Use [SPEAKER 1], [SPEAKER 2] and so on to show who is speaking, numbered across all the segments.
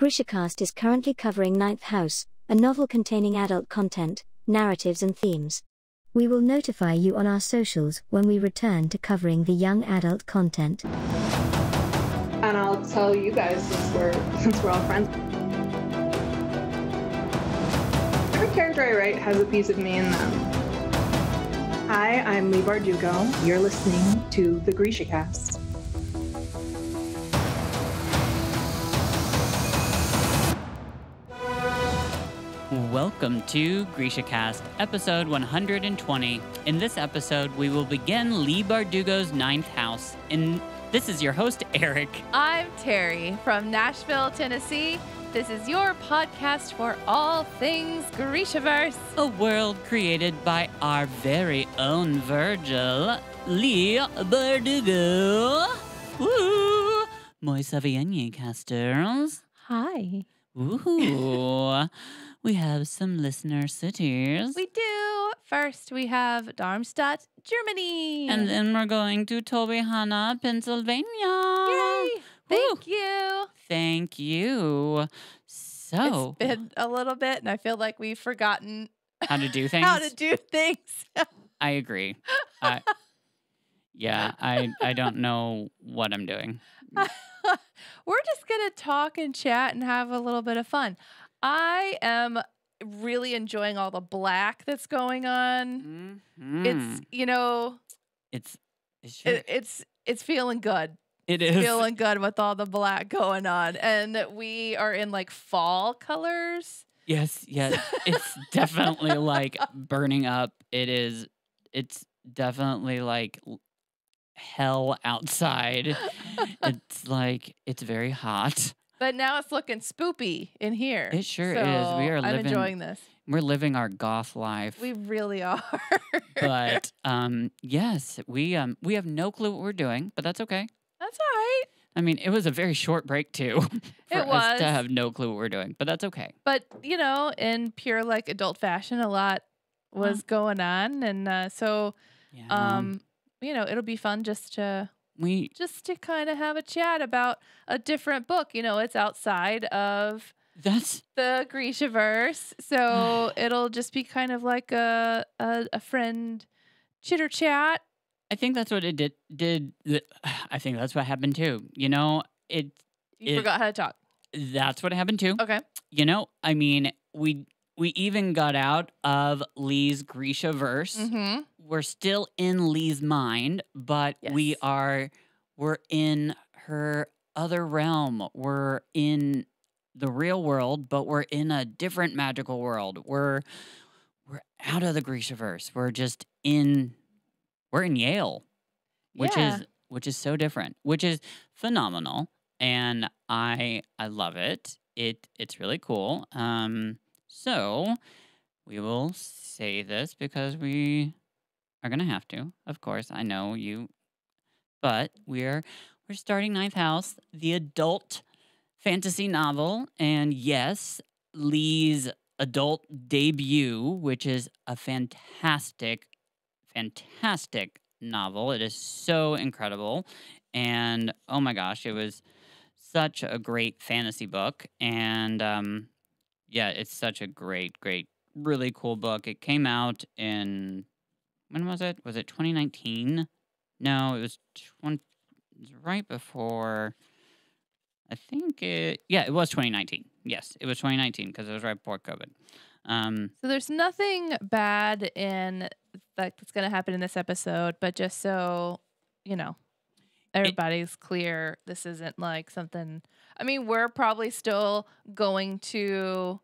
[SPEAKER 1] GrishaCast is currently covering Ninth House, a novel containing adult content, narratives and themes. We will notify you on our socials when we return to covering the young adult content.
[SPEAKER 2] And I'll tell you guys since we're all friends. Every character I write has a piece of me in them. Hi, I'm Lee Bardugo. You're listening to the GrishaCast.
[SPEAKER 3] Welcome to GrishaCast, episode 120. In this episode, we will begin Lee Bardugo's Ninth House. And this is your host, Eric.
[SPEAKER 4] I'm Terry from Nashville, Tennessee. This is your podcast for all things Grishaverse.
[SPEAKER 3] A world created by our very own Virgil, Lee Bardugo. Woo! Moi savienne, casters.
[SPEAKER 4] Hi.
[SPEAKER 3] Woohoo! We have some listener cities.
[SPEAKER 4] We do. First, we have Darmstadt, Germany.
[SPEAKER 3] And then we're going to Tobyhanna, Pennsylvania.
[SPEAKER 4] Yay! Thank you.
[SPEAKER 3] Thank you. So,
[SPEAKER 4] it's been a little bit, and I feel like we've forgotten
[SPEAKER 3] how to do things.
[SPEAKER 4] how to do things.
[SPEAKER 3] I agree. I don't know what I'm doing.
[SPEAKER 4] We're just going to talk and chat and have a little bit of fun. I am really enjoying all the black that's going on.
[SPEAKER 3] Mm-hmm.
[SPEAKER 4] It's feeling good.
[SPEAKER 3] It is
[SPEAKER 4] feeling good with all the black going on, and we are in like fall colors.
[SPEAKER 3] Yes. It's definitely like burning up. It's definitely like hell outside. It's very hot.
[SPEAKER 4] But now it's looking spoopy in here.
[SPEAKER 3] It sure is.
[SPEAKER 4] I'm enjoying this.
[SPEAKER 3] We're living our goth life.
[SPEAKER 4] We really are.
[SPEAKER 3] But yes, we have no clue what we're doing, but that's okay.
[SPEAKER 4] That's all right.
[SPEAKER 3] I mean, it was a very short break too for
[SPEAKER 4] it was
[SPEAKER 3] us to have no clue what we're doing, but that's okay.
[SPEAKER 4] But in pure like adult fashion, a lot was going on, and so it'll be fun just to kind of have a chat about a different book. It's outside of the Grishaverse, so it'll just be kind of like a friend chitter chat.
[SPEAKER 3] I think that's what it did. I think that's what happened too. You
[SPEAKER 4] forgot how to talk.
[SPEAKER 3] That's what happened too.
[SPEAKER 4] Okay.
[SPEAKER 3] I mean, we even got out of Lee's Grishaverse.
[SPEAKER 4] Mm-hmm.
[SPEAKER 3] We're still in Lee's mind, but
[SPEAKER 4] yes.
[SPEAKER 3] we're in her other realm. We're in the real world, but we're in a different magical world. We're out of the Grishaverse. We're in Yale, which is so different, which is phenomenal, and I love it. It's really cool. So we will say this because we are gonna have to. Of course, I know you, but we're starting Ninth House, the adult fantasy novel, and yes, Lee's adult debut, which is a fantastic novel. It is so incredible. And oh my gosh, it was such a great fantasy book. And it's such a great, really cool book. It came out in, when was it? Was it 2019? No, it was right before, I think it was 2019. Yes, it was 2019 because it was right before COVID.
[SPEAKER 4] So there's nothing bad in that's going to happen in this episode, but just so everybody's clear, this isn't like something. I mean, we're probably still going to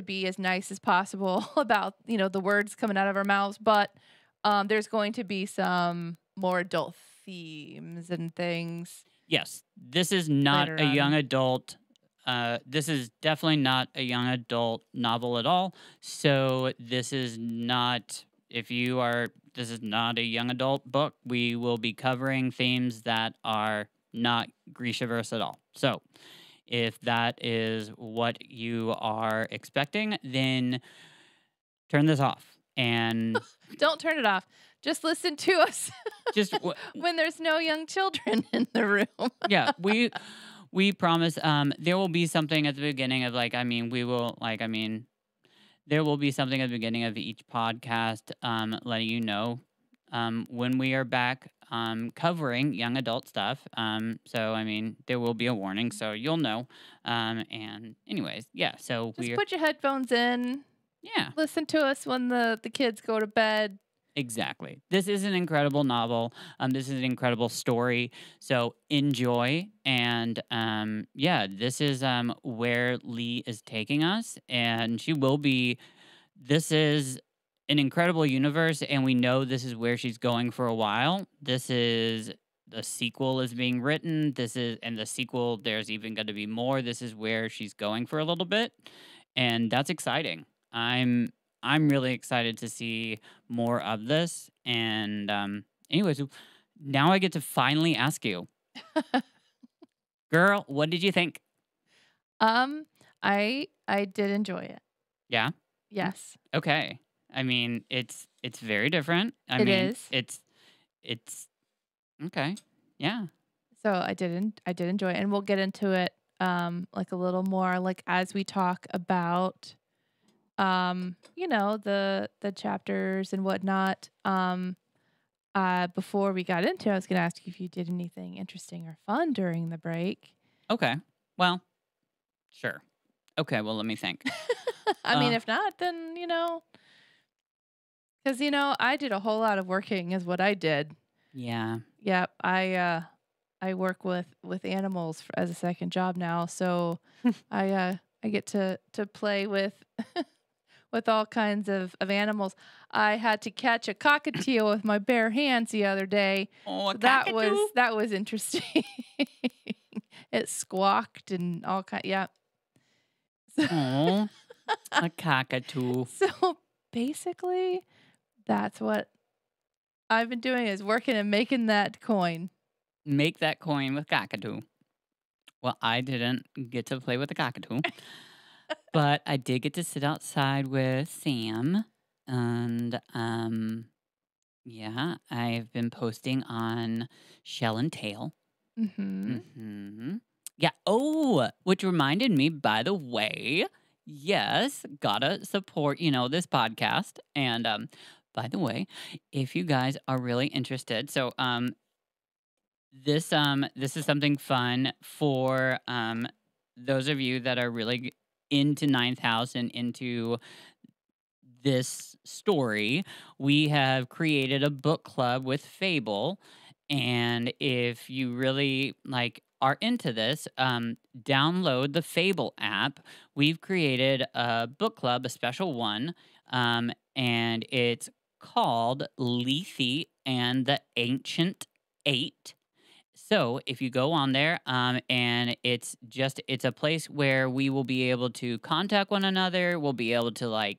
[SPEAKER 4] be as nice as possible about the words coming out of our mouths, but there's going to be some more adult themes and things.
[SPEAKER 3] Yes, this is not a young adult. This is definitely not a young adult novel at all. So this is not, this is not a young adult book. We will be covering themes that are not Grishaverse at all. So if that is what you are expecting, then turn this off and
[SPEAKER 4] don't turn it off. Just listen to us.
[SPEAKER 3] Just
[SPEAKER 4] when there's no young children in the room.
[SPEAKER 3] Yeah, we promise there will be something at the beginning of there will be something at the beginning of each podcast letting you know when we are back covering young adult stuff. So there will be a warning, so you'll know. And anyways, yeah, so
[SPEAKER 4] just put your headphones in.
[SPEAKER 3] Yeah.
[SPEAKER 4] Listen to us when the kids go to bed.
[SPEAKER 3] Exactly. This is an incredible novel. This is an incredible story. So enjoy. And this is where Lee is taking us. And she will be. This is an incredible universe, and we know this is where she's going for a while. The sequel is being written. And the sequel, there's even going to be more. This is where she's going for a little bit. And that's exciting. I'm really excited to see more of this. And anyways, now I get to finally ask you, girl, what did you think?
[SPEAKER 4] I did enjoy it.
[SPEAKER 3] Yeah.
[SPEAKER 4] Yes.
[SPEAKER 3] Okay. I mean, it's very different.
[SPEAKER 4] It is.
[SPEAKER 3] It's okay. Yeah.
[SPEAKER 4] So I did enjoy it, and we'll get into it like a little more like as we talk about the chapters and whatnot. Before we got into it, I was gonna ask you if you did anything interesting or fun during the break.
[SPEAKER 3] Okay. Well, sure. Okay, well, let me think.
[SPEAKER 4] I mean, if not, then because I did a whole lot of working is what I did.
[SPEAKER 3] Yeah.
[SPEAKER 4] Yep. I work with animals as a second job now, so I get to play with with all kinds of animals. I had to catch a cockatiel with my bare hands the other day.
[SPEAKER 3] Oh,
[SPEAKER 4] so that was interesting. It squawked and all kind. Yeah.
[SPEAKER 3] Oh, a cockatoo.
[SPEAKER 4] So basically, that's what I've been doing is working and making that coin.
[SPEAKER 3] Make that coin with cockatoo. Well, I didn't get to play with the cockatoo, but I did get to sit outside with Sam, and I've been posting on Shell and Tail. Yeah. Oh, which reminded me, by the way, yes, gotta support, this podcast. And by the way, if you guys are really interested, so this is something fun for those of you that are really into Ninth House and into this story. We have created a book club with Fable, and if you really are into this, download the Fable app. We've created a book club, a special one, and it's called Lethe and the Ancient Eight. So if you go on there, and it's a place where we will be able to contact one another. We'll be able to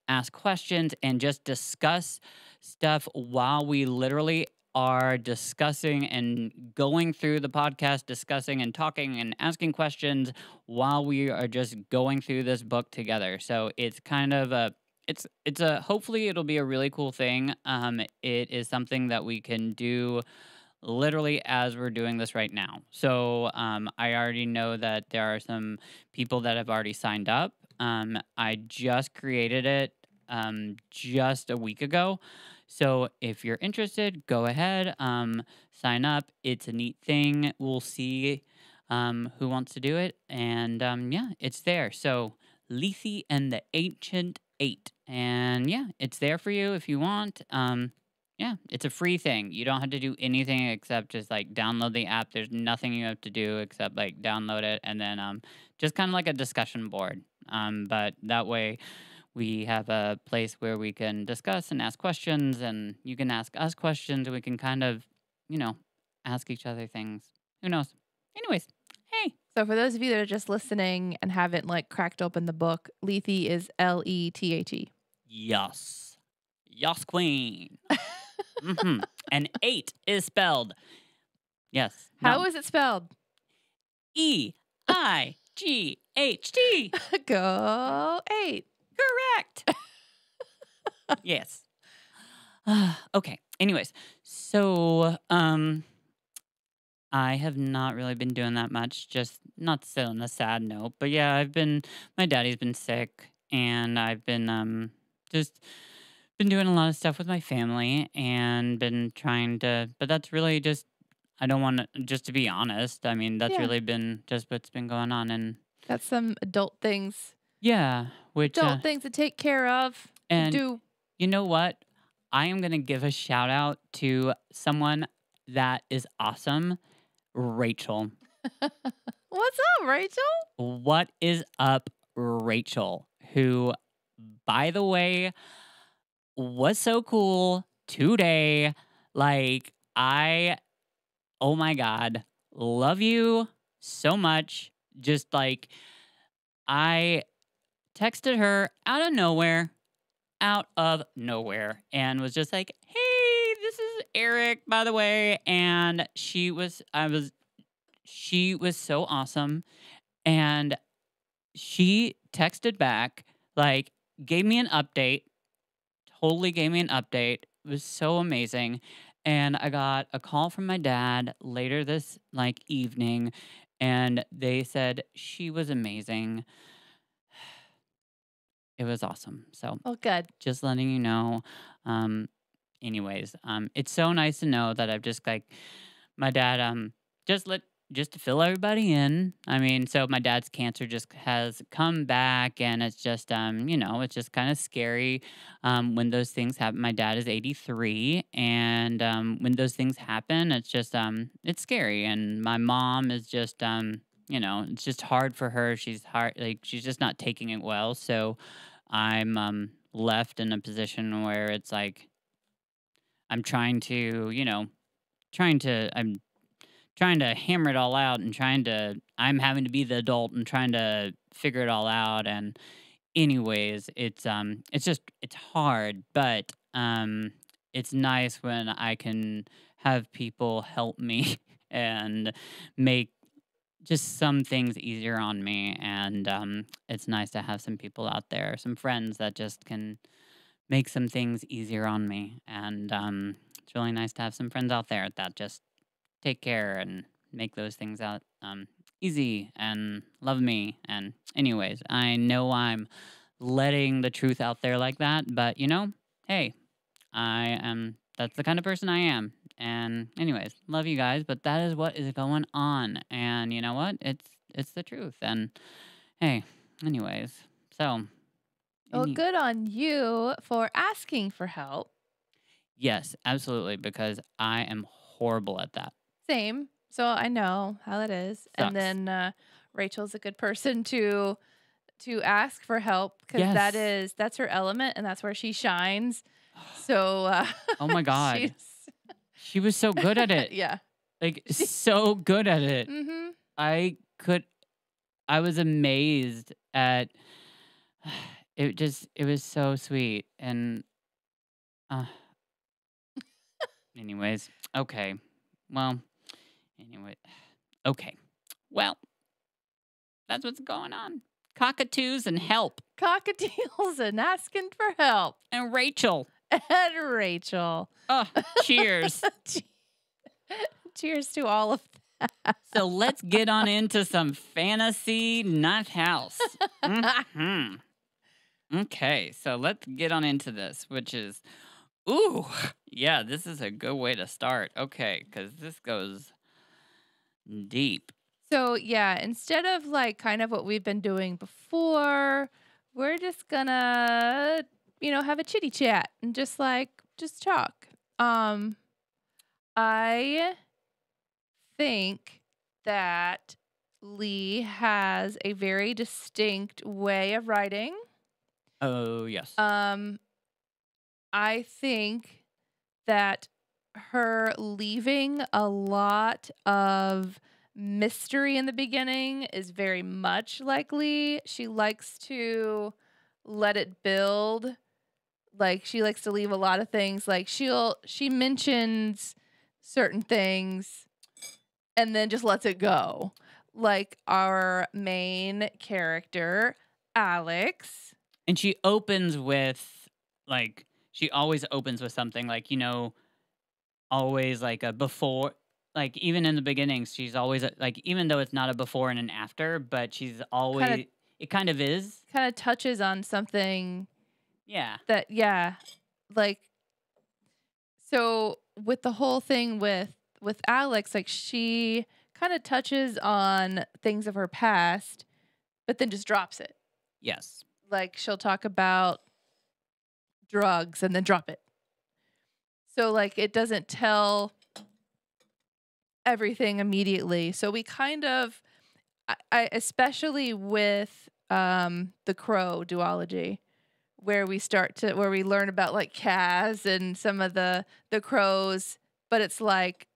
[SPEAKER 3] ask questions and just discuss stuff while we literally are discussing and going through the podcast, discussing and talking and asking questions while we are just going through this book together. So it's kind of hopefully it'll be a really cool thing. It is something that we can do literally as we're doing this right now. So I already know that there are some people that have already signed up. I just created it just a week ago. So if you're interested, go ahead, sign up. It's a neat thing. We'll see who wants to do it. And it's there. So Lethe and the Ancient Eight. And it's there for you if you want. It's a free thing. You don't have to do anything except just download the app. There's nothing you have to do except download it and then just kind of like a discussion board. But that way we have a place where we can discuss and ask questions, and you can ask us questions, and we can kind of, ask each other things. Who knows? Anyways, hey.
[SPEAKER 4] So for those of you that are just listening and haven't cracked open the book, Lethe is Lethe.
[SPEAKER 3] Yes. Yes, queen. And 8 is spelled. Yes.
[SPEAKER 4] How is it spelled?
[SPEAKER 3] EIGHT.
[SPEAKER 4] Go 8.
[SPEAKER 3] Correct. Yes. Okay. Anyways, so I have not really been doing that much, just not still on a sad note. But yeah, my daddy's been sick, and I've been just been doing a lot of stuff with my family and been trying to, but that's really just, I don't want to, just to be honest, I mean, that's really been just what's been going on. And
[SPEAKER 4] got some adult things.
[SPEAKER 3] Yeah, which,
[SPEAKER 4] adult things to take care of,
[SPEAKER 3] and
[SPEAKER 4] to do.
[SPEAKER 3] You know what? I am going to give a shout out to someone that is awesome. Rachel.
[SPEAKER 4] What's up, Rachel?
[SPEAKER 3] What is up, Rachel? Who, by the way, was so cool today. Like, oh my God, love you so much. Just like, I texted her out of nowhere, and was just like, hey, this is Eric, by the way. And she was so awesome. And she texted back, like, gave me an update, totally gave me an update. It was so amazing. And I got a call from my dad later this evening, and they said she was amazing. It was awesome. So,
[SPEAKER 4] good.
[SPEAKER 3] Just letting you know. Anyways, it's so nice to know that I've just my dad just to fill everybody in. I mean, so my dad's cancer just has come back, and it's just it's just kind of scary when those things happen. My dad is 83, and when those things happen, it's just it's scary. And my mom is just it's just hard for her. She's she's just not taking it well. So I'm left in a position where it's like I'm trying to hammer it all out, and I'm having to be the adult and trying to figure it all out. And anyways, it's hard, but it's nice when I can have people help me and make just some things easier on me. And it's nice to have some people out there, some friends that just can make some things easier on me. And it's really nice to have some friends out there that just take care and make those things out easy and love me. And anyways, I know I'm letting the truth out there like that, but hey, that's the kind of person I am. And anyways, love you guys, but that is what is going on. And you know what? It's the truth. And hey, anyways, so.
[SPEAKER 4] Well, good on you for asking for help.
[SPEAKER 3] Yes, absolutely, because I am horrible at that.
[SPEAKER 4] Same. So I know how it is. Sucks. And then Rachel's a good person to ask for help, because that's her element, and that's where she shines. So
[SPEAKER 3] oh my God. She was so good at it.
[SPEAKER 4] Yeah.
[SPEAKER 3] So good at it.
[SPEAKER 4] Mm-hmm.
[SPEAKER 3] I was amazed at it. It was so sweet. And anyways, okay. Well, anyway. Okay. Well, that's what's going on. Cockatoos and help.
[SPEAKER 4] Cockatiels and asking for help.
[SPEAKER 3] And Rachel.
[SPEAKER 4] Oh,
[SPEAKER 3] cheers.
[SPEAKER 4] Cheers to all of that.
[SPEAKER 3] So let's get on into some fantasy ninth house. Mm-hmm. Okay, so let's get on into this, which is, this is a good way to start. Okay, because this goes deep.
[SPEAKER 4] So yeah, instead of kind of what we've been doing before, we're just gonna have a chitty chat and just talk. I think that Lee has a very distinct way of writing.
[SPEAKER 3] Oh, yes.
[SPEAKER 4] I think that her leaving a lot of mystery in the beginning is very much like Lee. She likes to let it build. She likes to leave a lot of things. She mentions certain things and then just lets it go. Like our main character, Alex.
[SPEAKER 3] And she opens with, she always opens with something always a before. like even in the beginnings, she's always like, even though it's not a before and an after, but she's always it kind of is.
[SPEAKER 4] Kind of touches on something.
[SPEAKER 3] Yeah.
[SPEAKER 4] That like so with the whole thing with Alex, like she kind of touches on things of her past, but then just drops it.
[SPEAKER 3] Yes.
[SPEAKER 4] Like she'll talk about drugs and then drop it. So like it doesn't tell everything immediately. So we kind of, I especially with the Crow duology, where we learn about like Kaz and some of the crows, but it's like,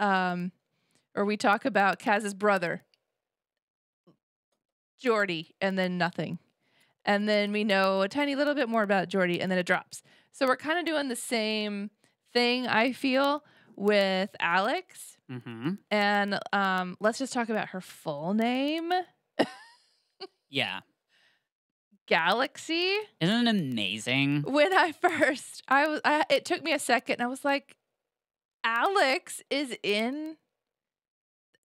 [SPEAKER 4] or we talk about Kaz's brother, Jordy, and then nothing. And then we know a tiny little bit more about Jordy, and then it drops. So we're kind of doing the same thing, I feel, with Alex.
[SPEAKER 3] Mm-hmm.
[SPEAKER 4] And let's just talk about her full name.
[SPEAKER 3] Yeah.
[SPEAKER 4] Galaxy.
[SPEAKER 3] Isn't it amazing?
[SPEAKER 4] When I first, it took me a second. And I was like, Alex is in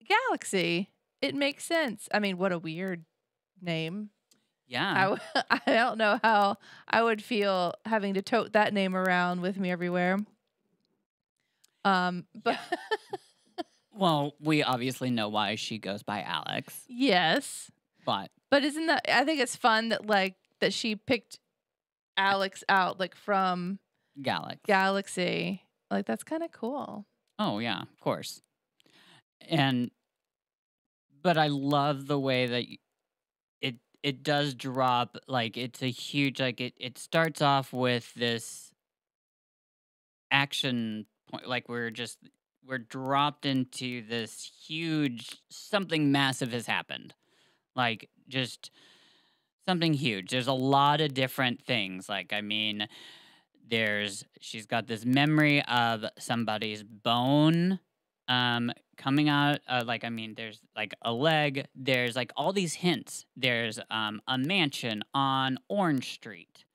[SPEAKER 4] Galaxy. It makes sense. I mean, what a weird name.
[SPEAKER 3] Yeah.
[SPEAKER 4] I don't know how I would feel having to tote that name around with me everywhere. But
[SPEAKER 3] yeah. Well, we obviously know why she goes by Alex.
[SPEAKER 4] Yes. But isn't that, I think it's fun that like that she picked Alex out like from Galaxy. Like that's kind of cool.
[SPEAKER 3] Oh yeah, of course. But I love the way that it does drop, like it's a huge, like it starts off with this action point, like we're dropped into this huge, something massive has happened. Like just something huge. There's a lot of different things. Like, I mean, she's got this memory of somebody's bone coming out. Like, I mean, there's like a leg. There's like all these hints. There's a mansion on Orange Street.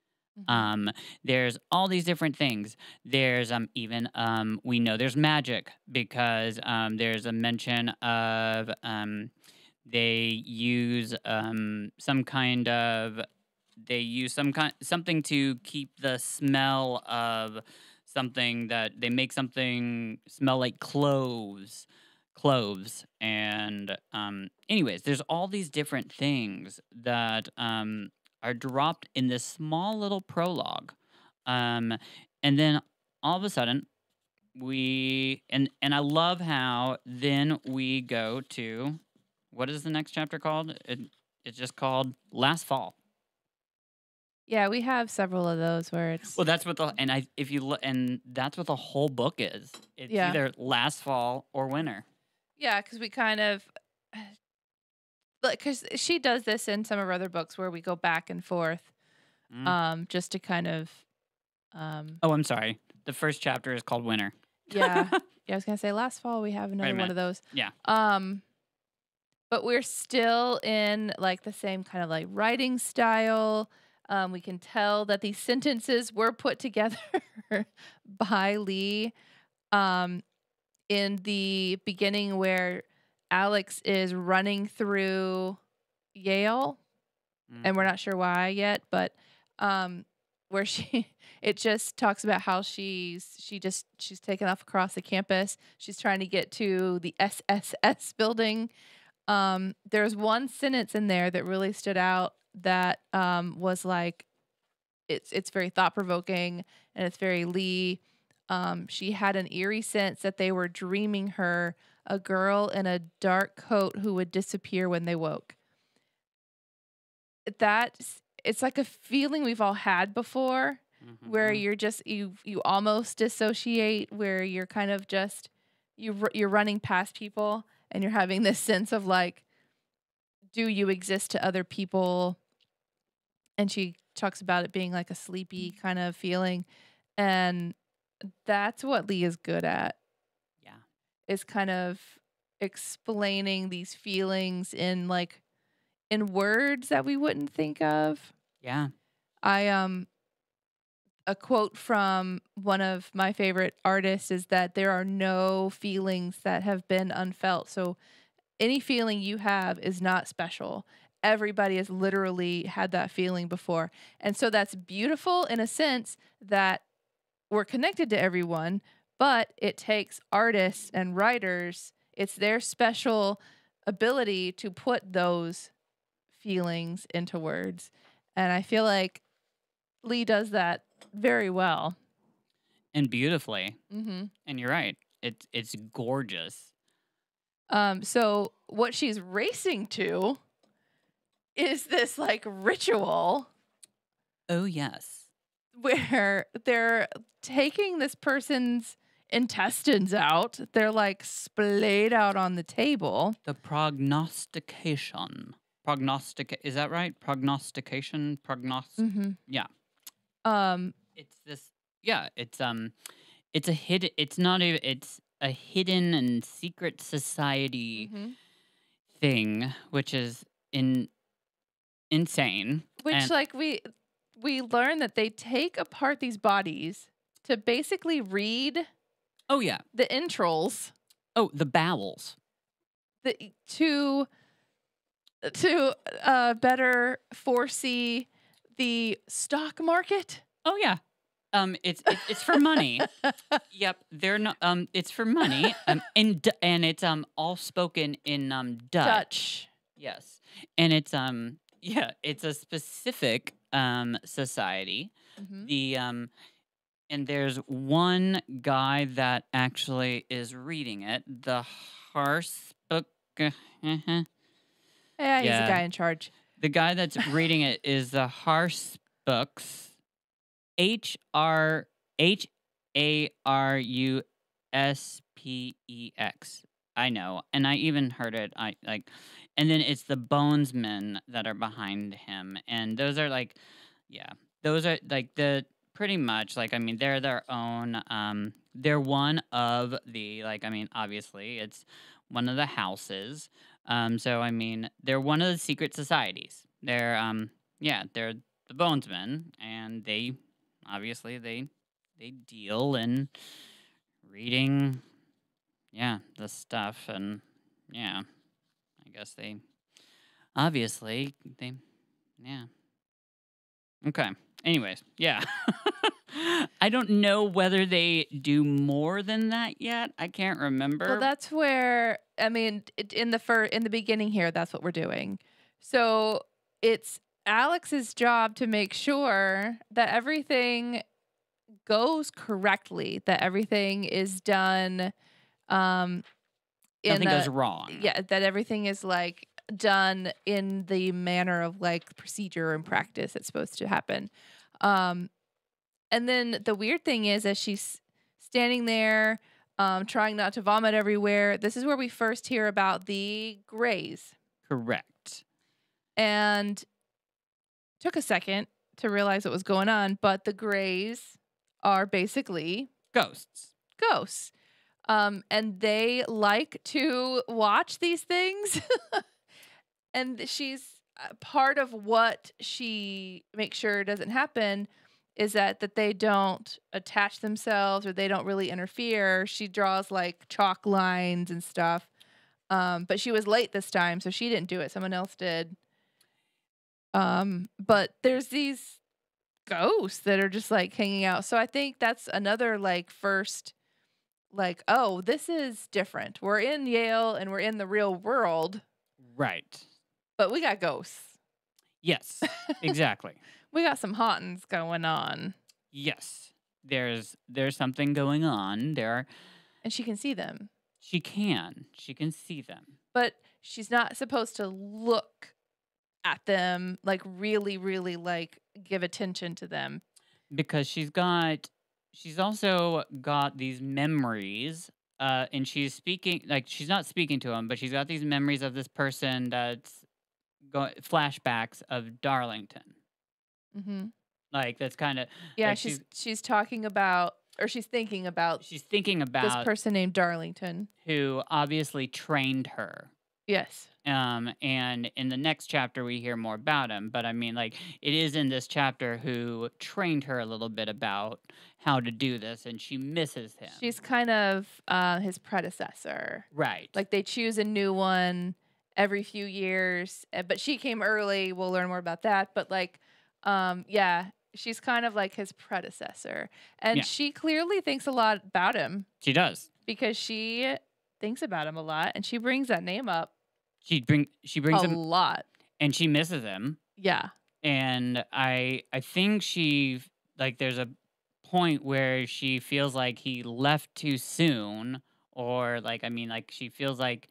[SPEAKER 3] Mm-hmm. There's all these different things. There's even we know there's magic because there's a mention of they use something to keep the smell of something, that they make something smell like cloves. And anyways, there's all these different things that are dropped in this small little prologue. And then all of a sudden and I love how then we go to, what is the next chapter called? It's just called Last Fall.
[SPEAKER 4] Yeah, we have several of those where it's.
[SPEAKER 3] Well, that's what that's what the whole book is. It's either Last Fall or Winter.
[SPEAKER 4] Yeah, because we kind of, because she does this in some of her other books where we go back and forth, just to kind of.
[SPEAKER 3] Oh, I'm sorry. The first chapter is called Winter.
[SPEAKER 4] Yeah, I was gonna say Last Fall. We have another one of those.
[SPEAKER 3] Yeah.
[SPEAKER 4] But we're still in like the same kind of like writing style. We can tell that these sentences were put together by Lee. In the beginning where Alex is running through Yale, and we're not sure why yet, but where it just talks about how she's taken off across the campus. She's trying to get to the SSS building. There's one sentence in there that really stood out that was like, it's very thought-provoking and it's very Lee. She had an eerie sense that they were dreaming her, a girl in a dark coat who would disappear when they woke. It's like a feeling we've all had before, where you're just you almost dissociate, where you're kind of just you're running past people and you're having this sense of like, do you exist to other people? And she talks about it being like a sleepy kind of feeling, and that's what Lee is good at.
[SPEAKER 3] Yeah,
[SPEAKER 4] is kind of explaining these feelings in words that we wouldn't think of.
[SPEAKER 3] Yeah.
[SPEAKER 4] a quote from one of my favorite artists is that there are no feelings that have been unfelt. So any feeling you have is not special. Everybody has literally had that feeling before. And so that's beautiful in a sense that we're connected to everyone, but it takes artists and writers, it's their special ability to put those feelings into words. And I feel like Lee does that very well.
[SPEAKER 3] And beautifully. Mm-hmm. And you're right. It's gorgeous.
[SPEAKER 4] So what she's racing to is this like ritual.
[SPEAKER 3] Oh, yes.
[SPEAKER 4] Where they're taking this person's intestines out. They're like splayed out on the table.
[SPEAKER 3] The prognostication. Is that right? Prognostication?
[SPEAKER 4] Mm-hmm.
[SPEAKER 3] Yeah. It's this, yeah, it's a hidden, it's a hidden and secret society thing, which is insane.
[SPEAKER 4] Which, and, like, we learn that they take apart these bodies to basically read.
[SPEAKER 3] Oh, yeah.
[SPEAKER 4] The entrails.
[SPEAKER 3] Oh, the bowels.
[SPEAKER 4] To better foresee the stock market.
[SPEAKER 3] Oh, yeah. It's for money. Yep, they're not. It's for money. And it's all spoken in Dutch. Yes, and it's yeah, it's a specific society. Mm-hmm. And there's one guy that actually is reading it. The Harsbook.
[SPEAKER 4] Yeah, he's the guy in charge.
[SPEAKER 3] The guy that's reading it is the Harsbooks. Haruspeks. I know, and I even heard it. And then it's the Bonesmen that are behind him, and those are like, yeah, those are like the pretty much like, I mean, they're their own. They're one of the, like, I mean, obviously it's one of the houses. So I mean, they're one of the secret societies. They're they're the Bonesmen, and they. Obviously, they deal in reading, the stuff, and I guess they Okay. Anyways, yeah. I don't know whether they do more than that yet. I can't remember.
[SPEAKER 4] Well, that's where, I mean, in the beginning here, that's what we're doing. So it's Alex's job to make sure that everything goes correctly, that everything is done.
[SPEAKER 3] Nothing goes wrong.
[SPEAKER 4] Yeah, that everything is like done in the manner of like procedure and practice it's supposed to happen. And then the weird thing is, as she's standing there, trying not to vomit everywhere, this is where we first hear about the Greys.
[SPEAKER 3] Correct.
[SPEAKER 4] And took a second to realize what was going on, but the Greys are basically
[SPEAKER 3] ghosts.
[SPEAKER 4] And they like to watch these things. And she's part of what she makes sure doesn't happen is that they don't attach themselves or they don't really interfere. She draws like chalk lines and stuff. But she was late this time, so she didn't do it. Someone else did. But there's these ghosts that are just like hanging out. So I think that's another like first, like, oh, this is different. We're in Yale and we're in the real world.
[SPEAKER 3] Right.
[SPEAKER 4] But we got ghosts.
[SPEAKER 3] Yes, exactly.
[SPEAKER 4] We got some hauntings going on.
[SPEAKER 3] Yes. There's something going on there.
[SPEAKER 4] And she can see them.
[SPEAKER 3] She can see them.
[SPEAKER 4] But she's not supposed to look at them, like really, really like give attention to them.
[SPEAKER 3] Because she's also got these memories, and she's speaking, like she's not speaking to them, but she's got these memories of this person that's flashbacks of Darlington. Mm-hmm. Like that's kind of like
[SPEAKER 4] she's talking about, or she's thinking about
[SPEAKER 3] this person
[SPEAKER 4] named Darlington,
[SPEAKER 3] who obviously trained her.
[SPEAKER 4] Yes.
[SPEAKER 3] And in the next chapter, we hear more about him. But I mean, like, it is in this chapter who trained her a little bit about how to do this, and she misses him.
[SPEAKER 4] She's kind of his predecessor.
[SPEAKER 3] Right.
[SPEAKER 4] Like, they choose a new one every few years, but she came early. We'll learn more about that. But, like, yeah, she's kind of like his predecessor. And she clearly thinks a lot about him.
[SPEAKER 3] She does.
[SPEAKER 4] Because she thinks about him a lot, and she brings that name up.
[SPEAKER 3] She brings him
[SPEAKER 4] a lot.
[SPEAKER 3] And she misses him.
[SPEAKER 4] Yeah.
[SPEAKER 3] And I think she, like, there's a point where she feels like he left too soon, or, like, I mean, like, she feels like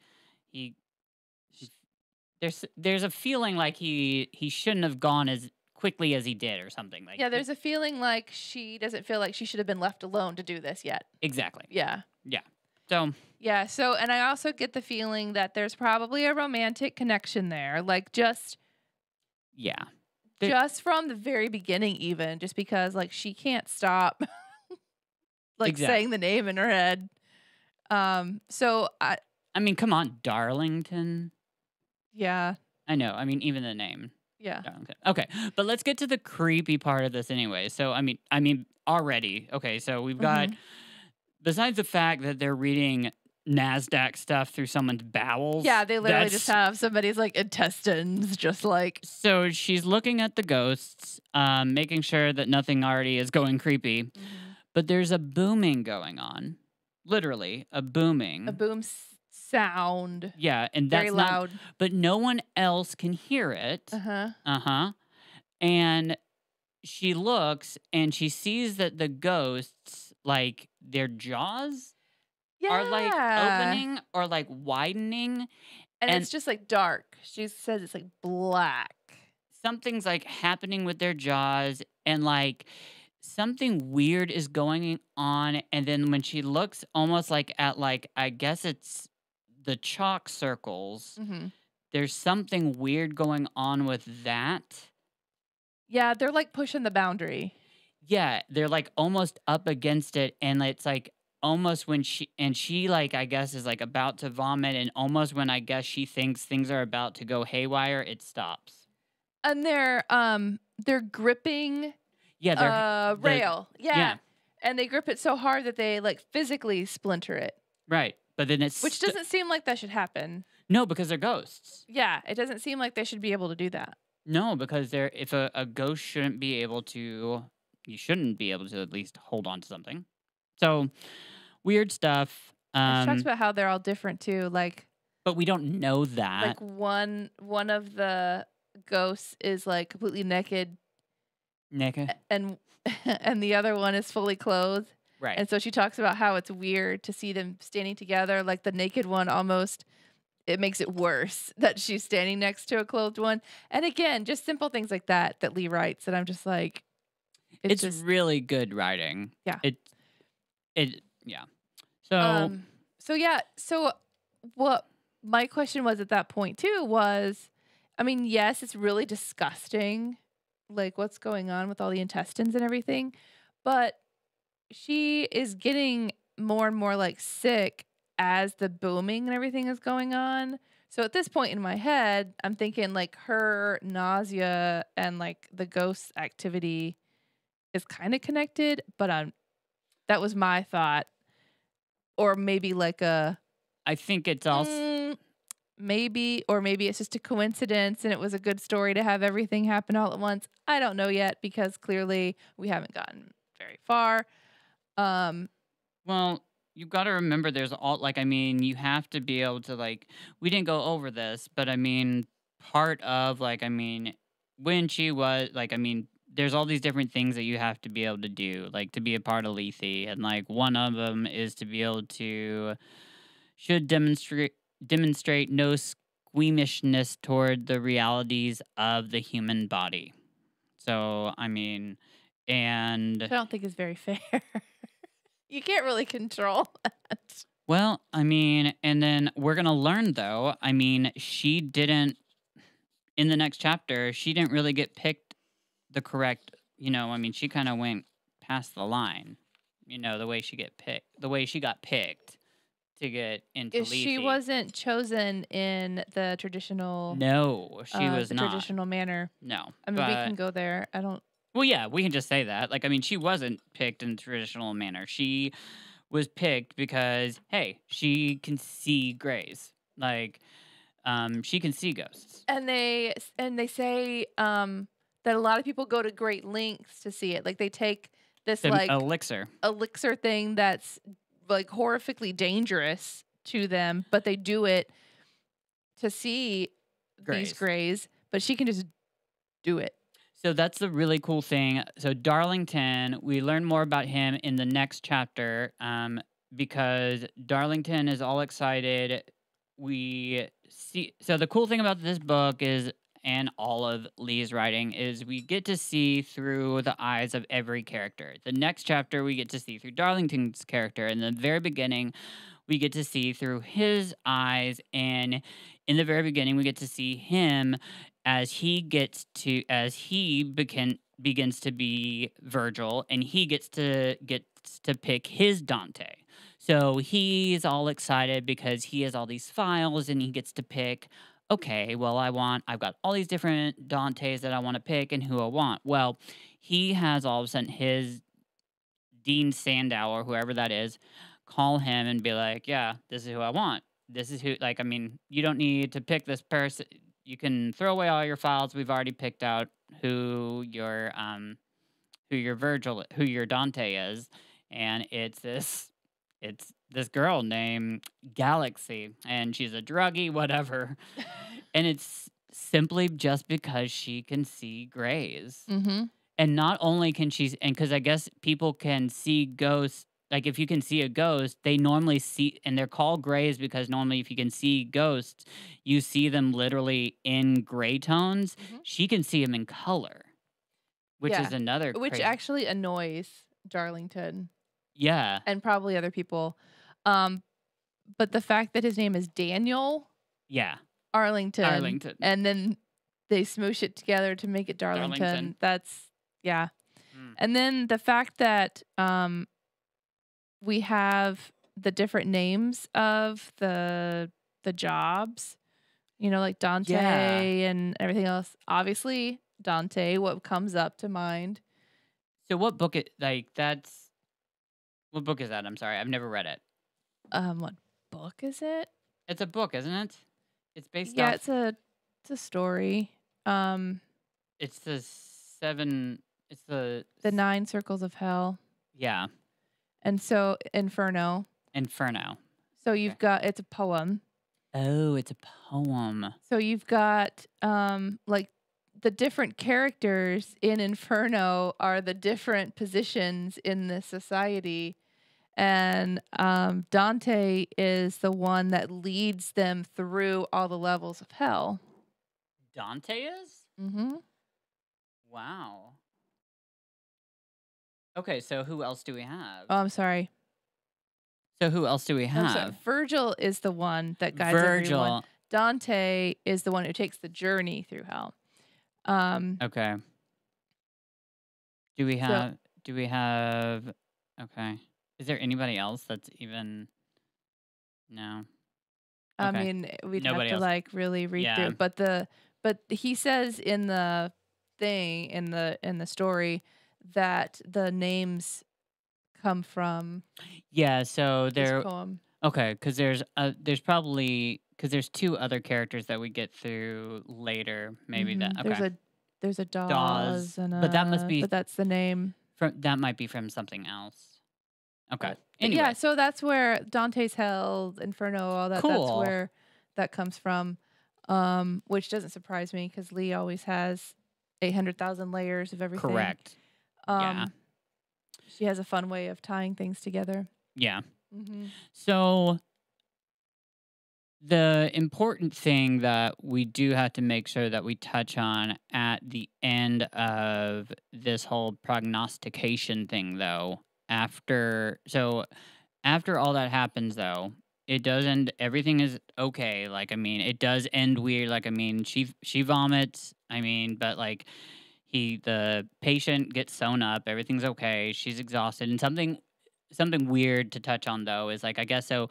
[SPEAKER 3] there's a feeling like he shouldn't have gone as quickly as he did, or something. Like,
[SPEAKER 4] yeah, there's a feeling like she doesn't feel like she should have been left alone to do this yet.
[SPEAKER 3] Exactly.
[SPEAKER 4] Yeah.
[SPEAKER 3] Yeah. So.
[SPEAKER 4] Yeah, so, and I also get the feeling that there's probably a romantic connection there, like, just.
[SPEAKER 3] Yeah.
[SPEAKER 4] Just from the very beginning, even, just because, like, she can't stop, like, saying the name in her head. So I
[SPEAKER 3] mean, come on, Darlington.
[SPEAKER 4] Yeah.
[SPEAKER 3] I know. I mean, even the name.
[SPEAKER 4] Yeah.
[SPEAKER 3] Darlington. Okay, but let's get to the creepy part of this anyway. So, I mean, already. Okay, so we've got, besides the fact that they're reading NASDAQ stuff through someone's bowels.
[SPEAKER 4] Yeah, they literally just have somebody's, like, intestines, just like.
[SPEAKER 3] So she's looking at the ghosts, making sure that nothing already is going creepy. But there's a booming going on. Literally, a booming.
[SPEAKER 4] A boom sound.
[SPEAKER 3] Yeah, and that's
[SPEAKER 4] very loud.
[SPEAKER 3] But no one else can hear it. And she looks and she sees that the ghosts, like, their jaws are, like, opening or, like, widening.
[SPEAKER 4] And it's just, like, dark. She says it's, like, black.
[SPEAKER 3] Something's, like, happening with their jaws, and, like, something weird is going on. And then when she looks almost like at, like, I guess it's the chalk circles, there's something weird going on with that.
[SPEAKER 4] Yeah, they're, like, pushing the boundary.
[SPEAKER 3] Yeah, they're, like, almost up against it, and it's, like, almost when she, like, I guess is, like, about to vomit, and almost when I guess she thinks things are about to go haywire, it stops.
[SPEAKER 4] And they're gripping rail.
[SPEAKER 3] Yeah.
[SPEAKER 4] And they grip it so hard that they, like, physically splinter it.
[SPEAKER 3] Right. But then it's
[SPEAKER 4] which doesn't seem like that should happen.
[SPEAKER 3] No, because they're ghosts.
[SPEAKER 4] Yeah, it doesn't seem like they should be able to do that.
[SPEAKER 3] No, because if a ghost shouldn't be able to, you shouldn't be able to at least hold on to something. So, weird stuff.
[SPEAKER 4] She talks about how they're all different too, like.
[SPEAKER 3] But we don't know that.
[SPEAKER 4] Like one of the ghosts is, like, completely naked. And the other one is fully clothed.
[SPEAKER 3] Right.
[SPEAKER 4] And so she talks about how it's weird to see them standing together. Like, the naked one almost, it makes it worse that she's standing next to a clothed one. And again, just simple things like that Lee writes. And I'm just like.
[SPEAKER 3] It's just really good writing.
[SPEAKER 4] Yeah.
[SPEAKER 3] Yeah.
[SPEAKER 4] So what my question was at that point too was, I mean, yes, it's really disgusting, like, what's going on with all the intestines and everything, but she is getting more and more, like, sick as the booming and everything is going on. So at this point in my head, I'm thinking, like, her nausea and, like, the ghost activity is kind of connected, but that was my thought. Or maybe, like,
[SPEAKER 3] I think it's also
[SPEAKER 4] maybe it's just a coincidence and it was a good story to have everything happen all at once. I don't know yet, because clearly we haven't gotten very far.
[SPEAKER 3] Well, you've got to remember there's all, like, I mean, you have to be able to, like, we didn't go over this, but I mean, part of, like, I mean, when she was, like, I mean, there's all these different things that you have to be able to do, like, to be a part of Lethe. And, like, one of them is to be able to, should demonstrate no squeamishness toward the realities of the human body. So, I mean, and.
[SPEAKER 4] I don't think it's very fair. You can't really control that.
[SPEAKER 3] Well, I mean, and then we're going to learn, though, I mean, she didn't, in the next chapter, she didn't really get picked the correct, I mean, she kind of went past the line, the way she got picked to get into Leafy.
[SPEAKER 4] She wasn't chosen in the traditional.
[SPEAKER 3] No, she was
[SPEAKER 4] the
[SPEAKER 3] not.
[SPEAKER 4] Traditional manner.
[SPEAKER 3] No,
[SPEAKER 4] I mean, we can go there. I don't.
[SPEAKER 3] Well, yeah, we can just say that. Like, I mean, she wasn't picked in the traditional manner. She was picked because, hey, she can see grays. Like, she can see ghosts.
[SPEAKER 4] And they say that a lot of people go to great lengths to see it. Like, they take this like
[SPEAKER 3] elixir
[SPEAKER 4] thing that's like horrifically dangerous to them, but they do it to see these grays. But she can just do it.
[SPEAKER 3] So that's the really cool thing. So Darlington, we learn more about him in the next chapter, because Darlington is all excited. We see. So the cool thing about this book is, and all of Lee's writing, is we get to see through the eyes of every character. The next chapter, we get to see through Darlington's character. In the very beginning, we get to see through his eyes, and in the very beginning, we get to see him as he begins to be Virgil, and he gets to pick his Dante. So he's all excited because he has all these files, and he gets to pick. Okay, well, I've got all these different Dantes that I want to pick, and who I want. Well, he has all of a sudden his Dean Sandow, or whoever that is, call him and be like, "Yeah, this is who I want. This is who. Like, I mean, you don't need to pick this person." You can throw away all your files. We've already picked out who your Dante is, and it's this girl named Galaxy, and she's a druggie, whatever, and it's simply just because she can see grays, and not only can she, and because I guess people can see ghosts. Like, if you can see a ghost, they normally see, and they're called grays because normally if you can see ghosts, you see them literally in gray tones. She can see them in color, which is another
[SPEAKER 4] which
[SPEAKER 3] crazy.
[SPEAKER 4] Actually annoys Darlington.
[SPEAKER 3] Yeah.
[SPEAKER 4] And probably other people. But the fact that his name is Daniel.
[SPEAKER 3] Yeah.
[SPEAKER 4] Arlington. And then they smoosh it together to make it Darlington. That's, yeah. And then the fact that we have the different names of the jobs, like Dante and everything else. Obviously, Dante, what comes up to mind.
[SPEAKER 3] So what book what book is that? I'm sorry, I've never read it.
[SPEAKER 4] What book is it?
[SPEAKER 3] It's a book, isn't it? It's based off.
[SPEAKER 4] Yeah, it's a story.
[SPEAKER 3] It's the
[SPEAKER 4] 9 Circles of Hell.
[SPEAKER 3] Yeah.
[SPEAKER 4] And so Inferno. So you've got, it's a poem.
[SPEAKER 3] Oh, it's a poem.
[SPEAKER 4] So you've got like the different characters in Inferno are the different positions in the society. And Dante is the one that leads them through all the levels of hell.
[SPEAKER 3] Dante is?
[SPEAKER 4] Mm-hmm.
[SPEAKER 3] Wow. Okay, so who else do we have?
[SPEAKER 4] Oh, I'm sorry.
[SPEAKER 3] So who else do we have?
[SPEAKER 4] Virgil is the one that guides everyone. Dante is the one who takes the journey through hell.
[SPEAKER 3] Okay. Do we have? Okay. Is there anybody else that's even? No.
[SPEAKER 4] Okay. I mean, we'd have to like really read through. But he says in the thing in the story that the names come from.
[SPEAKER 3] Yeah. So
[SPEAKER 4] this poem.
[SPEAKER 3] Okay, because there's probably because there's 2 other characters that we get through later. Maybe that. Okay.
[SPEAKER 4] There's a Dawes and
[SPEAKER 3] but that must be.
[SPEAKER 4] But that's the name.
[SPEAKER 3] That might be from something else. Okay. Anyway.
[SPEAKER 4] Yeah, so that's where Dante's Hell, Inferno, all that.
[SPEAKER 3] Cool.
[SPEAKER 4] That's where that comes from, which doesn't surprise me because Lee always has 800,000 layers of everything.
[SPEAKER 3] Correct. Yeah.
[SPEAKER 4] She has a fun way of tying things together.
[SPEAKER 3] Yeah.
[SPEAKER 4] Mm-hmm.
[SPEAKER 3] So the important thing that we do have to make sure that we touch on at the end of this whole prognostication thing, though, after all that happens, though, it does end. Everything is okay. Like, I mean, it does end weird. Like, I mean, she vomits. I mean, but like, the patient gets sewn up. Everything's okay. She's exhausted, and something weird to touch on though is like, I guess so.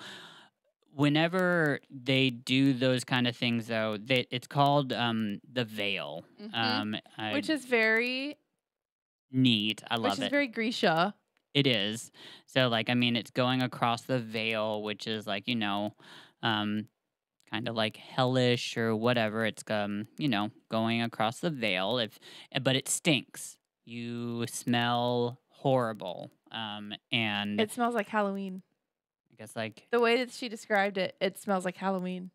[SPEAKER 3] whenever they do those kind of things, though, it's called the veil,
[SPEAKER 4] which is very
[SPEAKER 3] neat. I love it.
[SPEAKER 4] Which is very Grisha.
[SPEAKER 3] It is. So, like, I mean, it's going across the veil, which is like, kind of like hellish or whatever. It's going across the veil. But it stinks. You smell horrible. And
[SPEAKER 4] it smells like Halloween.
[SPEAKER 3] I guess like
[SPEAKER 4] the way that she described it, it smells like Halloween.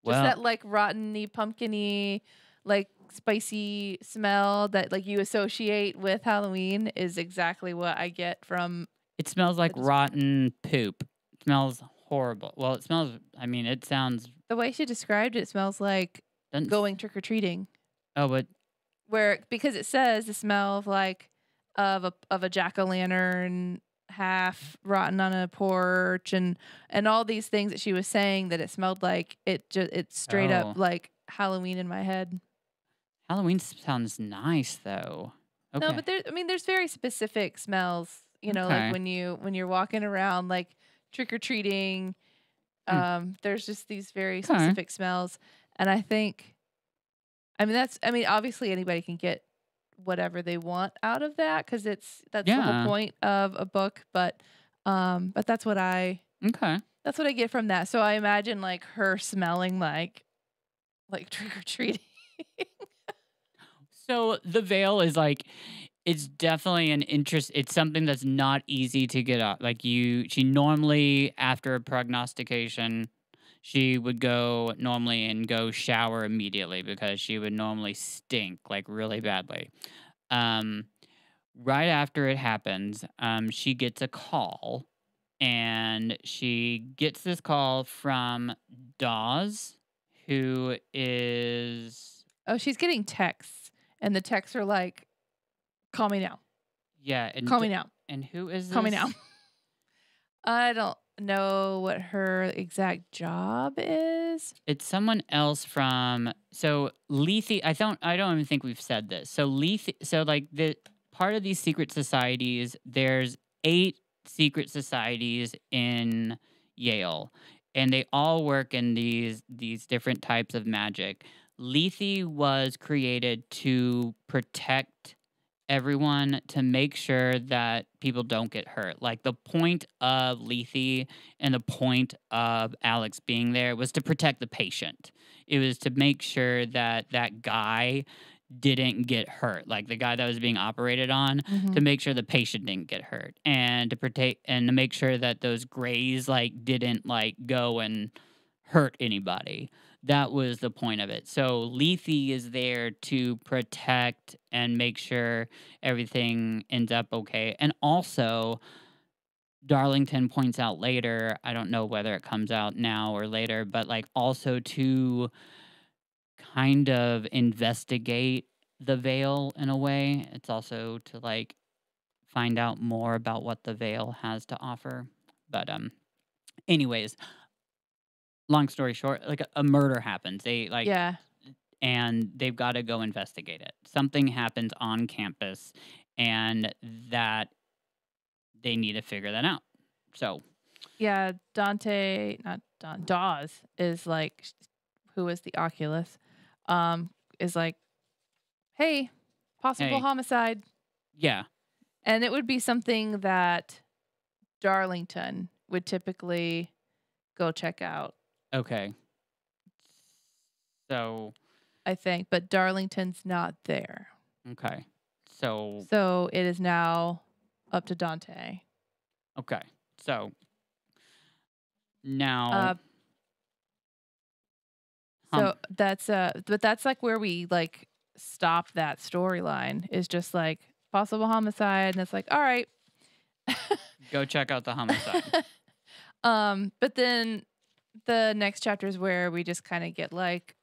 [SPEAKER 4] Just that like rotten-y, pumpkin-y, like spicy smell that like you associate with Halloween is exactly what I get from.
[SPEAKER 3] It smells like rotten poop. It smells horrible. Well, it smells. I mean, it sounds.
[SPEAKER 4] The way she described it smells like going trick or treating.
[SPEAKER 3] Oh, but
[SPEAKER 4] because it says the smell of like of a jack-o'-lantern half rotten on a porch and all these things that she was saying that it smelled like it's straight up like Halloween in my head.
[SPEAKER 3] Halloween sounds nice though. Okay.
[SPEAKER 4] No, but there's very specific smells, like when you're walking around like trick or treating, there's just these very specific smells. And I think obviously anybody can get whatever they want out of that because that's the whole point of a book, but that's what I get from that. So I imagine like her smelling like trick or treating.
[SPEAKER 3] So the veil is like, it's definitely an interest. It's something that's not easy to get out. Like she normally after a prognostication, she would go normally and go shower immediately because she would normally stink like really badly. Right after it happens, she gets a call, and she gets this call from Dawes, who is...
[SPEAKER 4] Oh, she's getting texts, and the texts are like, call me now.
[SPEAKER 3] Yeah. And
[SPEAKER 4] call me now.
[SPEAKER 3] And who is this?
[SPEAKER 4] Call me now. I don't know what her exact job is.
[SPEAKER 3] It's someone else from Lethe. I don't even think we've said this. So Lethe. So like the part of these secret societies, there's 8 secret societies in Yale, and they all work in these different types of magic. Lethe was created to protect everyone, to make sure that people don't get hurt. Like the point of Lethe and the point of Alex being there was to protect the patient. It was to make sure that guy didn't get hurt, like the guy that was being operated on, to make sure the patient didn't get hurt, and to protect and to make sure that those grays like didn't like go and hurt anybody. That was the point of it. So Lethe is there to protect and make sure everything ends up okay. And also, Darlington points out later, I don't know whether it comes out now or later, but like also to kind of investigate the veil in a way. It's also to like find out more about what the veil has to offer. But anyways, long story short, like a murder happens. And they've got to go investigate it. Something happens on campus, and that they need to figure that out. So,
[SPEAKER 4] yeah, Dawes is like, who is the Oculus, is like, hey, possible homicide.
[SPEAKER 3] Yeah.
[SPEAKER 4] And it would be something that Darlington would typically go check out.
[SPEAKER 3] Okay. So
[SPEAKER 4] I think, but Darlington's not there.
[SPEAKER 3] Okay. So
[SPEAKER 4] it is now up to Dante.
[SPEAKER 3] Okay. So now
[SPEAKER 4] so that's but that's like where we like stop that storyline, is just like possible homicide, and it's like, all right.
[SPEAKER 3] Go check out the homicide.
[SPEAKER 4] But then the next chapter is where we just kind of get like,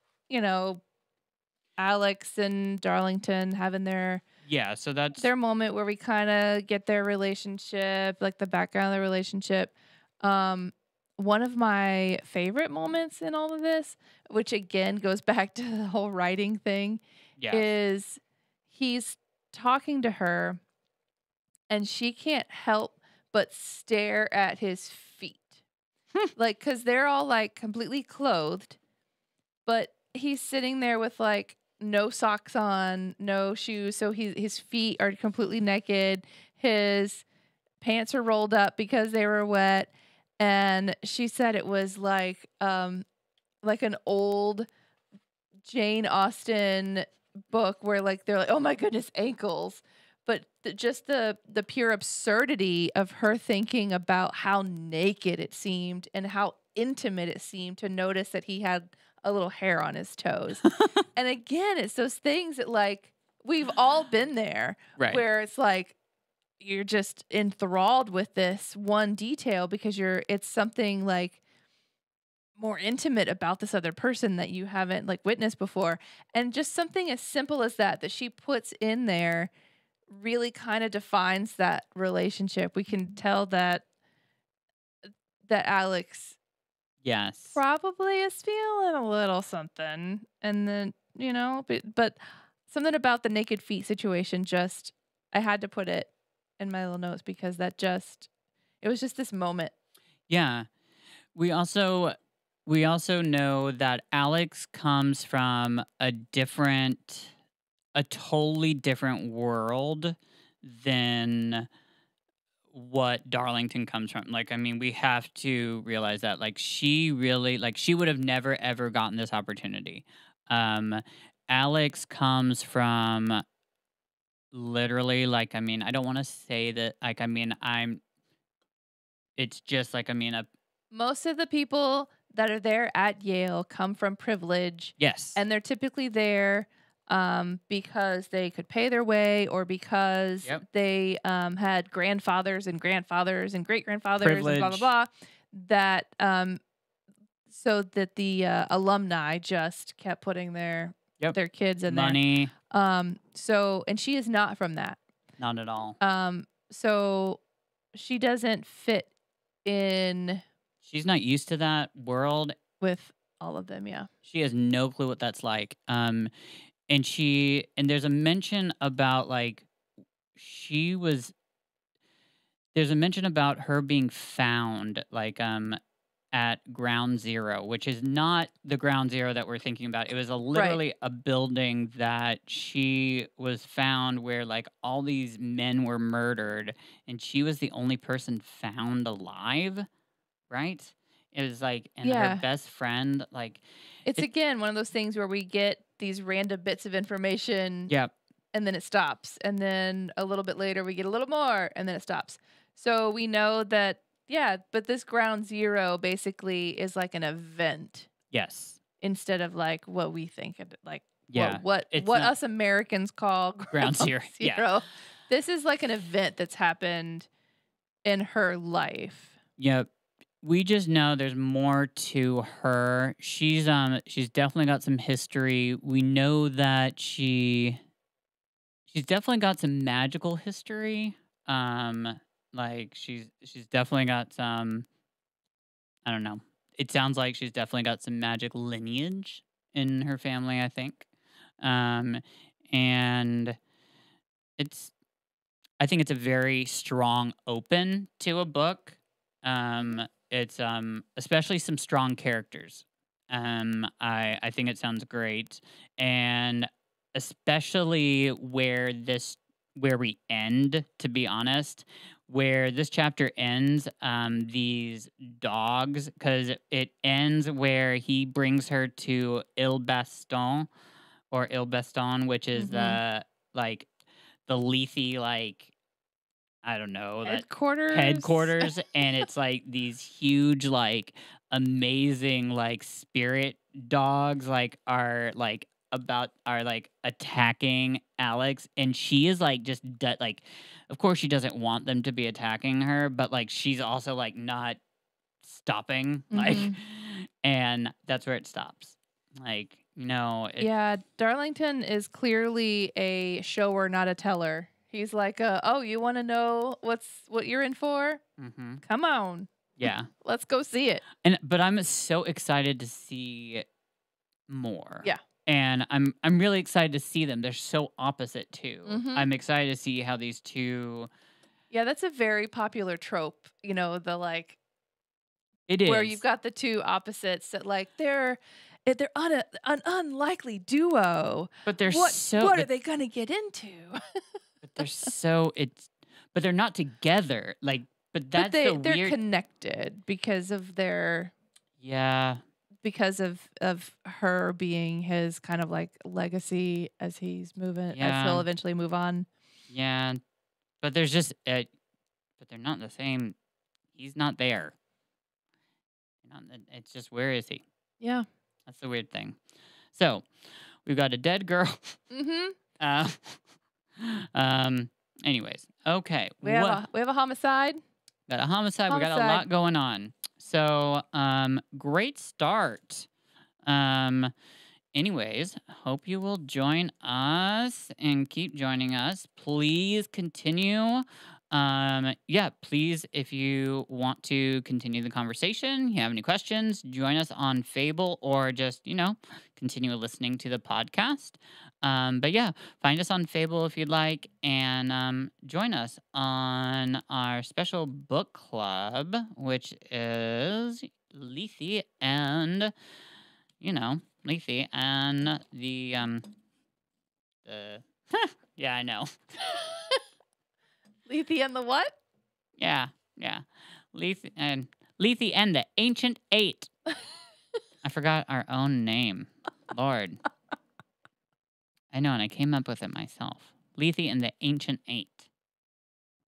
[SPEAKER 4] Alex and Darlington having their
[SPEAKER 3] so that's
[SPEAKER 4] their moment where we kind of get their relationship, like the background of the relationship. One of my favorite moments in all of this, which again goes back to the whole writing thing, is he's talking to her and she can't help but stare at his feet. Like, because they're all like completely clothed, but he's sitting there with like no socks on, no shoes. So his feet are completely naked. His pants are rolled up because they were wet. And she said it was like an old Jane Austen book where like they're like, oh my goodness, ankles. But just the pure absurdity of her thinking about how naked it seemed and how intimate it seemed to notice that he had a little hair on his toes. And again, it's those things that like we've all been there,
[SPEAKER 3] right?
[SPEAKER 4] Where it's like you're just enthralled with this one detail because it's something like more intimate about this other person that you haven't like witnessed before. And just something as simple as that she puts in there really kind of defines that relationship. We can tell that Alex probably is feeling a little something. And then, but something about the naked feet situation, just I had to put it in my little notes because it was just this moment.
[SPEAKER 3] Yeah. We also know that Alex comes from a totally different world than what Darlington comes from. Like, I mean, we have to realize that, like, she would have never, ever gotten this opportunity. Alex comes from literally, like, I mean, I don't want to say that, like, I mean, it's just like, I mean,
[SPEAKER 4] most of the people that are there at Yale come from privilege.
[SPEAKER 3] Yes.
[SPEAKER 4] And they're typically there because they could pay their way or because they had grandfathers and grandfathers and great-grandfathers
[SPEAKER 3] privilege.
[SPEAKER 4] And blah, blah, blah. That so that the alumni just kept putting their kids in
[SPEAKER 3] money.
[SPEAKER 4] There. So, and she is not from that.
[SPEAKER 3] Not at all.
[SPEAKER 4] So she doesn't fit in.
[SPEAKER 3] She's not used to that world.
[SPEAKER 4] With all of them, yeah.
[SPEAKER 3] She has no clue what that's like. And there's a mention about like there's a mention about her being found like at Ground Zero, which is not the Ground Zero that we're thinking about. It was literally a building that she was found where like all these men were murdered and she was the only person found alive, right? It was like, and her best friend, like...
[SPEAKER 4] It's again, one of those things where we get these random bits of information.
[SPEAKER 3] Yep.
[SPEAKER 4] And then it stops. And then a little bit later, we get a little more, and then it stops. So we know that, but this Ground Zero basically is like an event.
[SPEAKER 3] Yes.
[SPEAKER 4] Instead of like what we think, like what
[SPEAKER 3] not,
[SPEAKER 4] us Americans call
[SPEAKER 3] Ground Zero. Yeah.
[SPEAKER 4] This is like an event that's happened in her life.
[SPEAKER 3] Yep. We just know there's more to her. She's definitely got some history. We know that she's definitely got some magical history. Like she's definitely got some, I don't know. It sounds like she's definitely got some magic lineage in her family, I think. And I think it's a very strong open to a book. It's especially some strong characters. I think it sounds great, and especially where we end. To be honest, where this chapter ends, these dogs, because it ends where he brings her to Il Baston, which is the Lethe, like, I don't know, headquarters, and it's like these huge, like, amazing, like, spirit dogs, like, are attacking Alex, and she is like just like, of course she doesn't want them to be attacking her, but like she's also like not stopping, like, and that's where it stops. Like,
[SPEAKER 4] Darlington is clearly a shower, not a teller. He's like, oh, you want to know what you're in for?
[SPEAKER 3] Mm-hmm.
[SPEAKER 4] Come on.
[SPEAKER 3] Yeah.
[SPEAKER 4] Let's go see it.
[SPEAKER 3] But I'm so excited to see more.
[SPEAKER 4] Yeah.
[SPEAKER 3] And I'm really excited to see them. They're so opposite too.
[SPEAKER 4] Mm-hmm.
[SPEAKER 3] I'm excited to see how these two.
[SPEAKER 4] Yeah, that's a very popular trope. The like
[SPEAKER 3] It is.
[SPEAKER 4] Where you've got the two opposites that like they're on an unlikely duo.
[SPEAKER 3] But they're
[SPEAKER 4] what are they gonna get into?
[SPEAKER 3] But they're not together. Like, but that's the weird.
[SPEAKER 4] They're connected because of their.
[SPEAKER 3] Yeah.
[SPEAKER 4] Because of her being his kind of like legacy as he's moving, as he'll eventually move on.
[SPEAKER 3] Yeah, but there's just, but they're not the same. He's not there. It's just, where is he?
[SPEAKER 4] Yeah,
[SPEAKER 3] that's the weird thing. So we've got a dead girl. Anyways, okay.
[SPEAKER 4] We have a homicide.
[SPEAKER 3] Got a homicide. We got a lot going on. So, great start. Anyways, hope you will join us and keep joining us. Please continue. Please, if you want to continue the conversation, you have any questions, join us on Fable or just, continue listening to the podcast. Find us on Fable if you'd like, and join us on our special book club, which is Lethe and Lethe and the yeah, I know.
[SPEAKER 4] Lethe and the what?
[SPEAKER 3] Yeah. Lethe and the Ancient Eight. I forgot our own name. Lord. I know, and I came up with it myself. Lethe and the Ancient Eight.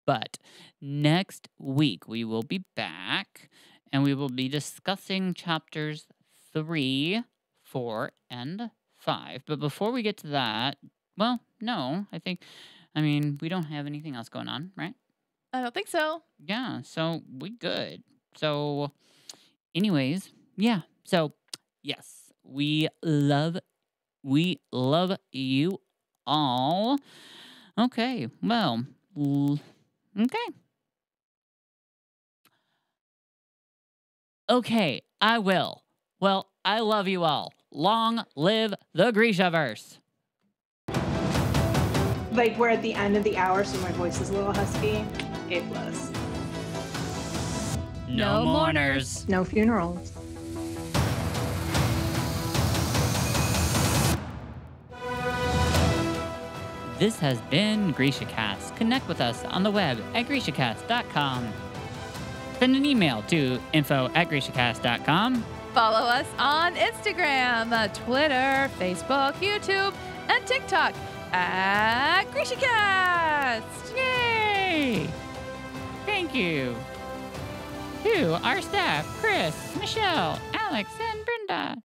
[SPEAKER 3] But next week we will be back, and we will be discussing chapters 3, 4, and 5. But before we get to that, well, no, we don't have anything else going on, right?
[SPEAKER 4] I don't think so.
[SPEAKER 3] Yeah, so we good. So, anyways, yeah. So, yes, we love you all. Okay, well, okay. Okay, I will. Well, I love you all. Long live the Grishaverse.
[SPEAKER 2] Like, we're at the end of the hour, so my voice is a little husky. It was.
[SPEAKER 3] No mourners.
[SPEAKER 2] No funerals.
[SPEAKER 3] This has been GrishaCast. Connect with us on the web at GrishaCast.com. Send an email to info@GrishaCast.com.
[SPEAKER 4] Follow us on Instagram, Twitter, Facebook, YouTube, and TikTok at GrishaCast.
[SPEAKER 3] Yay! Thank you to our staff, Chris, Michelle, Alex, and Brenda.